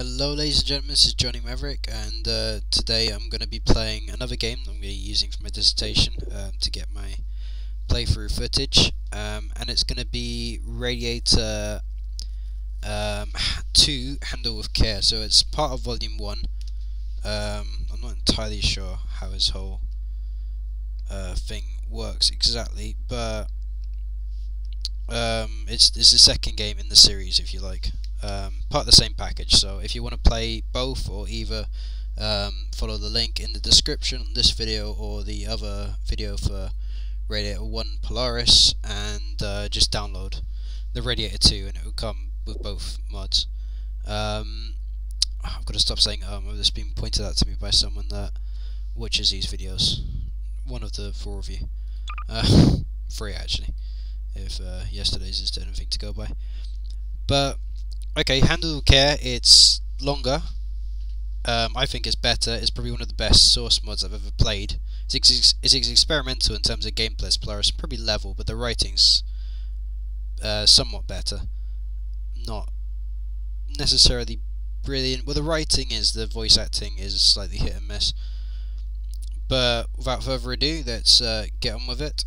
Hello ladies and gentlemen, this is JohnnyMaverik, and today I'm going to be playing another game that I'm going to be using for my dissertation to get my playthrough footage, and it's going to be Radiator 2 Handle with Care. So it's part of Volume 1. I'm not entirely sure how his whole thing works exactly, but it's the second game in the series, if you like. Part of the same package, so if you want to play both or either, follow the link in the description on this video or the other video for Radiator 1 Polaris, and just download the Radiator 2 and it will come with both mods. I've got to stop saying this has been pointed out to me by someone that watches these videos, one of the 4 of you, 3 actually, if yesterday's is anything to go by. But okay, Handle with Care, it's longer. I think it's better. It's probably one of the best source mods I've ever played. It's experimental in terms of gameplay as Polaris, probably level, but the writing's somewhat better. Not necessarily brilliant. Well, the writing is, the voice acting is slightly hit and miss. But without further ado, let's get on with it.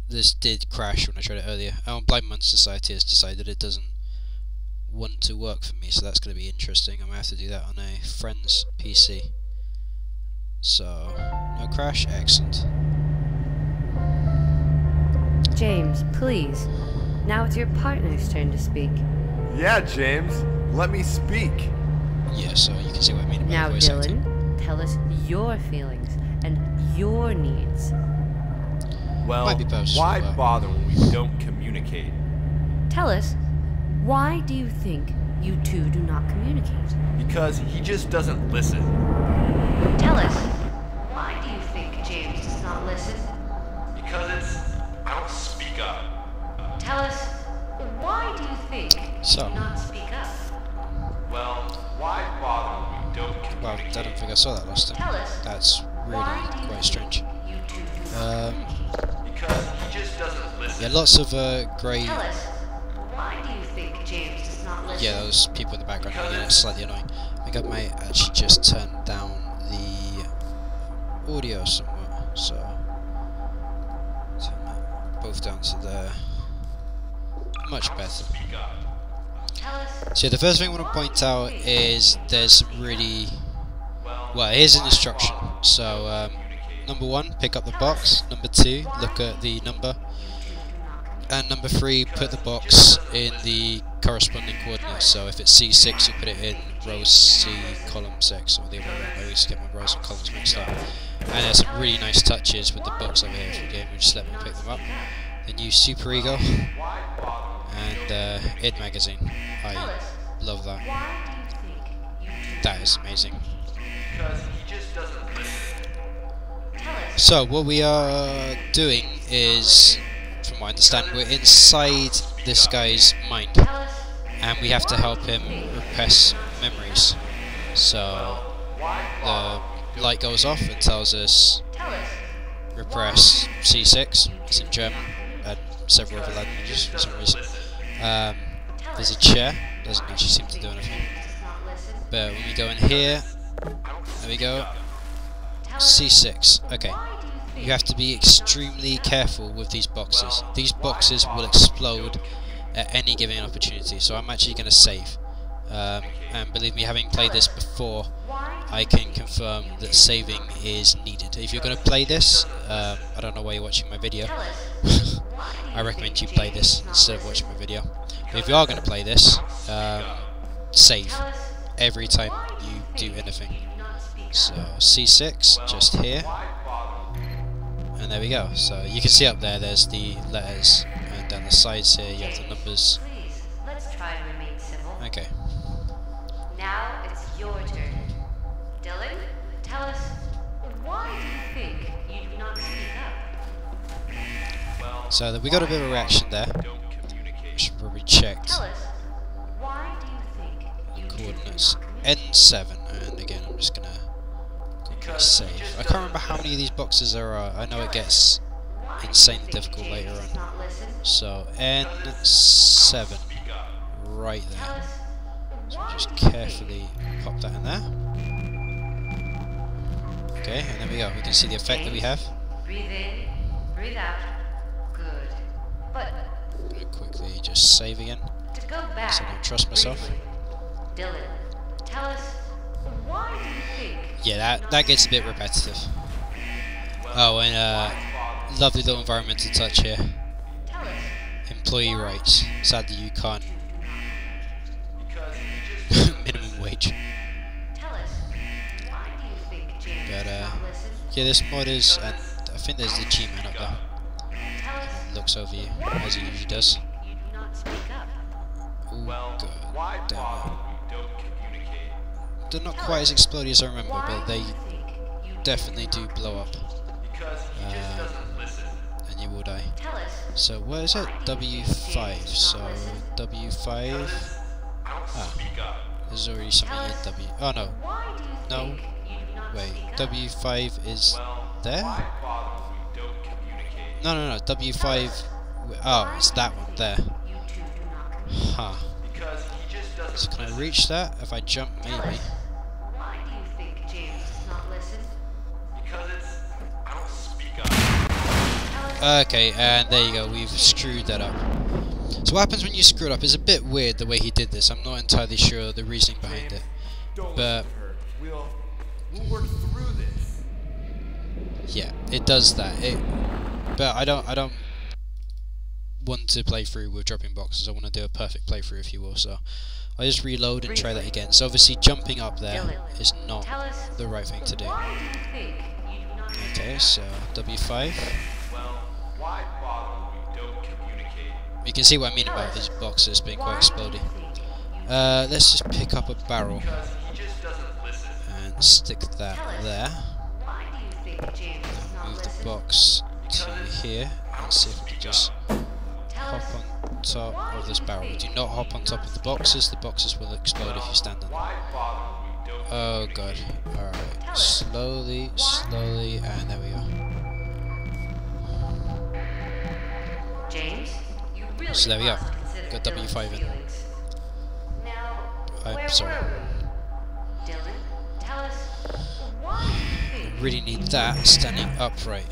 This did crash when I tried it earlier. Blind Man Society has decided it doesn't want to work for me, so that's going to be interesting. I'm going to have to do that on a friend's PC. So, no crash? Excellent. James, please. Now it's your partner's turn to speak. Yeah, James. Let me speak. Yeah, so you can see what I mean about now, voice Dylan, acting. tell us your feelings and your needs. Well, why bother when we don't communicate? Tell us, why do you think you two do not communicate? Because he just doesn't listen. Tell us, why do you think James does not listen? Because I don't speak up. Tell us, why do you think you do not speak up? Well, why bother when we don't communicate? Well, I don't think I saw that last time. Tell us, that's really quite strange. You two do not because he just doesn't listen. Yeah, lots of grey. Tell us, why do you think James does not listen? Yeah, those people in the background, again, it's slightly annoying. I think I might actually just turn down the audio somewhat, so turn that both down to there. Much better. So the first thing I want to point out is there's some really, well, here's an instruction. So number 1, pick up the box. Number 2, look at the number. And number 3, put the box in the corresponding coordinates. So if it's C6, you put it in row C, column 6, or the other way around. I always get my rows and columns mixed up. And there's some really nice touches with the books over here for the game, which let me pick them up. The new Super Ego and id Magazine. I love that. That is amazing. So what we are doing is, from what I understand, we're inside this guy's mind, and we have to help him repress memories. So the light goes off and tells us repress C6. It's in German and several other languages for some reason. There's a chair, doesn't actually seem to do anything. But when we go in here, there we go. C6. Okay. You have to be extremely careful with these boxes. These boxes will explode at any given opportunity, so I'm actually going to save. And believe me, having played this before, I can confirm that saving is needed. If you're going to play this, I don't know why you're watching my video. I recommend you play this instead of watching my video. But if you are going to play this, save every time you do anything. So C6, just here, and there we go. So you can see up there, there's the letters, and down the sides here you have the numbers. Let's try to remain civil. Okay. Now it's your turn. Dylan, tell us, why do you think you do not speak up? So we got a bit of a reaction there. I should probably check why do you think the coordinates. N7, and again I'm just gonna save. I can't remember how many of these boxes there are. I know it gets insanely difficult later on. So N7, right there. So just carefully pop that in there. Okay, and there we go. We can see the effect that we have. Breathe in, breathe out. Good. But I'm gonna quickly just save again, to go back, because I don't trust myself. Dylan, tell us, why do you think? Yeah, that gets a bit repetitive. Oh, and lovely little environmental touch here. Employee rights. Sadly, you can't. Minimum wage. But yeah, this mod is, and I think there's the G-Man up there. Looks over you, as he usually does. Oh god damn it. They're not quite as explodey as I remember, but they definitely do blow up. And you will die. So what is it? W5. So W5. Ah, there's already something in W. Oh no. No. Wait. W5 is there? No. W5. Oh, it's that one there. Huh. So can I reach that if I jump? Maybe. Okay, and there you go, we've screwed that up. So what happens when you screw it up is a bit weird the way he did this. I'm not entirely sure the reasoning behind it. But we'll work through this. yeah, it does that. But I don't want to play through with dropping boxes. I want to do a perfect playthrough, if you will. So I just reload and try that again. So obviously jumping up there is not the right thing to do. Okay, so W5. You can see what I mean about these boxes being quite explodey. Let's just pick up a barrel and stick that there. Move the box to here and see if we can just hop on top of this barrel. Do not hop on top of the boxes will explode if you stand on them. Oh god. Alright, slowly, and there we go. So there we go. Got W5 in. I'm sorry. I really need that standing upright.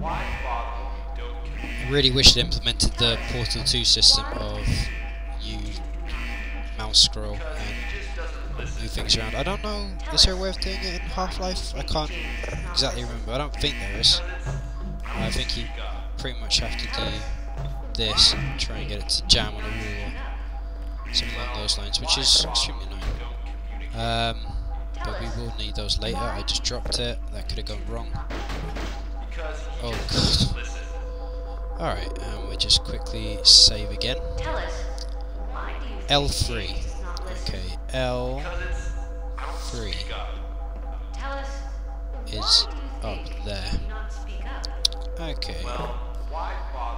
I really wish they implemented the Portal 2 system of you mouse scroll and move things around. I don't know, is there a way of doing it in Half-Life? I can't exactly remember. I don't think there is. I think you pretty much have to do this and try and get it to jam on a wall or something along those lines, which is extremely annoying. But we will need those later. I just dropped it. That could have gone wrong. Oh god. Alright, and we just quickly save again. L3. Okay, L3 is up there. Okay.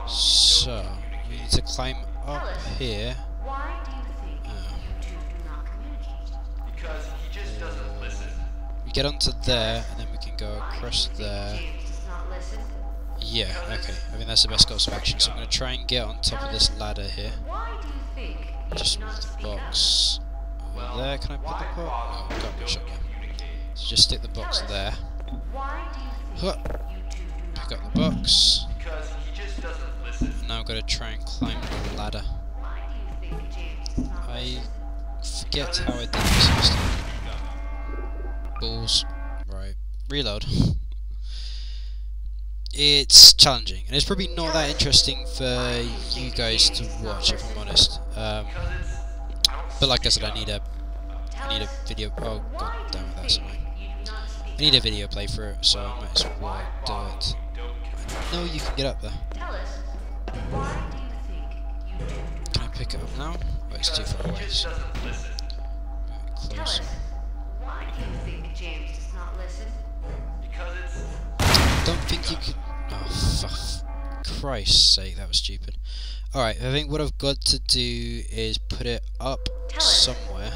So, we need to climb up here. We get onto there, and then we can go across there. Yeah, okay. I think that's the best course of action. So I'm going to try and get on top of this ladder here. Just move the box over there. Can I put the box? No, can't put a shotgun. So just stick the box there. Pick up the box. And now I've got to try and climb the ladder. I forget how I did this last time. Balls. Right. Reload. It's challenging, and it's probably not that interesting for you guys to watch, if I'm honest. But like I said, I need a video. Oh god damn it, that's annoying. I need a video playthrough, so I might as well do it. No, you can get up there. Can I pick it up now? Oh, it's too far away. So. Right, closer. I don't think you could. Oh, for Christ's sake, that was stupid. Alright, I think what I've got to do is put it up somewhere.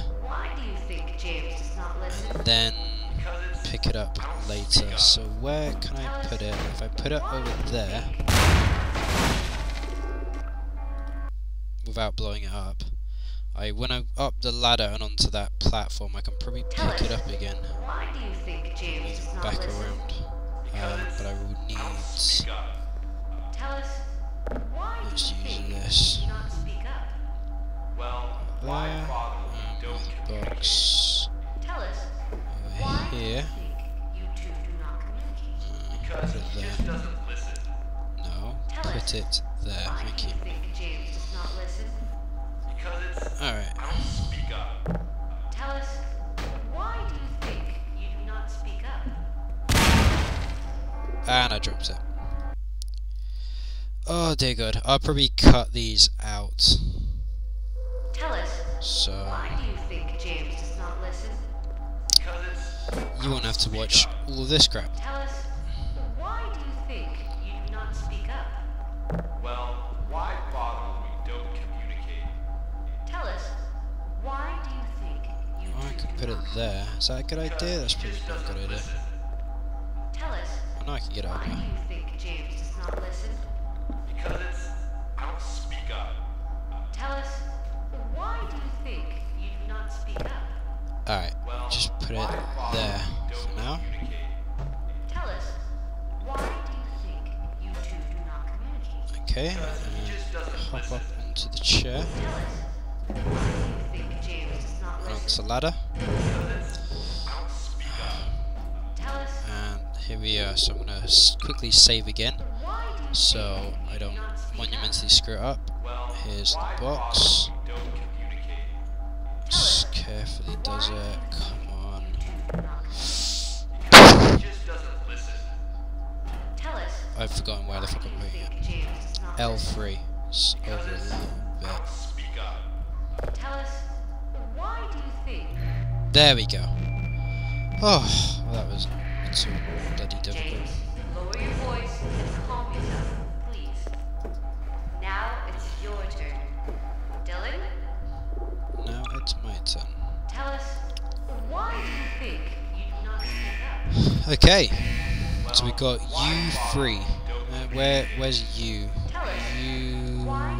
And then pick it up later. So where can I put it? If I put it over there, without blowing it up, when I'm up the ladder and onto that platform, I can probably pick it up again. Why do you think James does not Back listen? around. But I will need. Tell us, why do Let's you use think this. you do not speak up? Well, why bother when we don't communicate? Box Tell us, over why do you here. think you two do not communicate? Because Put it he there. just doesn't listen. No, put it there. Why Thank do you. you think James does not listen? Because it's Alright. I don't speak up. Tell us, why do you think you do not speak up? And I dropped it. Oh dear God, I'll probably cut these out. Tell us, So why do you think James does not listen? Because it's you won't have to watch all of this crap. Tell us, why do you think you do not speak up? well, why bother when we don't communicate? Tell us, why do you think you Oh, I two could do put it not there. Is that a good idea? That's probably Just not a doesn't good idea. listen. Tell us, I know I can get why over. do you think James does not listen? Because it's I don't speak up. Tell us, why do you think you do not speak up? Alright, Well, just put it why bother there when we for don't now. communicate? Tell us, why do you think you two do not communicate? Okay, Because he just doesn't hop listen. up onto the chair, Tell us, why do you think James does not onto listen? the ladder, Because it's I don't speak up. Tell us, and here we are. So I'm going to quickly save again, why do you so think I you don't do not speak up? monumentally screw it up. Well, Here's why the box. bother when we don't communicate? Just carefully does it. Come on. Because he just doesn't listen. Tell us, I've forgotten where the fuck I'm why do putting you it. think James does not listen? L3. It's over a little I bit. don't speak up. Tell us, why do you think There we go. Oh, well, that was so bloody difficult. James, lower your voice and calm yourself, please. Now it's your turn. Dylan, Now it's my turn. tell us, why do you think you do not speak up? Okay, so we got U3. Where's U? Tell us, why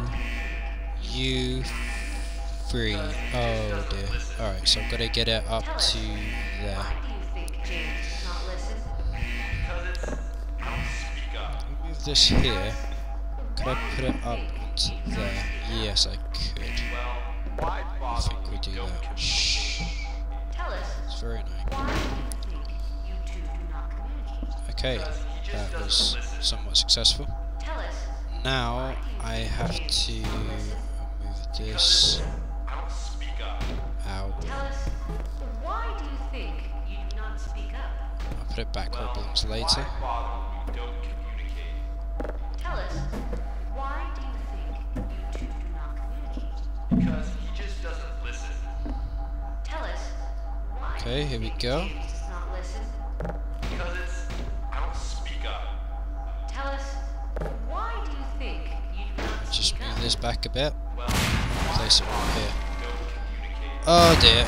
do you think U3. Oh dear. Alright, so I've got to get it up to there. Why do you think James does not listen? Because it's I don't speak up. Move this here. Could I put it up onto there? Yes, I could. Well, why I bother think when we we do don't that. communicate? Shh. Tell us, It's very annoying. why do you think you two do not communicate? Okay, Because he just that was doesn't listen. somewhat successful. Tell us, Now I have to move this I don't speak up. out. tell us, why do you think you do not speak up? I'll put it back where it belongs later. Why bother when we don't communicate? Tell us, why do you think you two do not communicate? Because he just doesn't listen. Tell us, why Okay, do you here we think go. James does not listen? Because it's I don't speak up. Tell us, why do you think you do not Just speak move up? this back a bit. Well, Place it right here. don't communicate. Oh dear.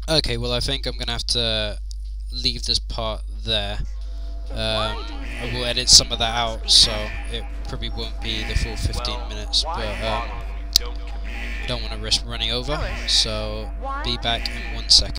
Okay, well I think I'm gonna have to leave this part there. I will edit some of that out, so it probably won't be the full 15 minutes, but Why bother when we don't communicate? don't want to risk running over, so be back in 1 second.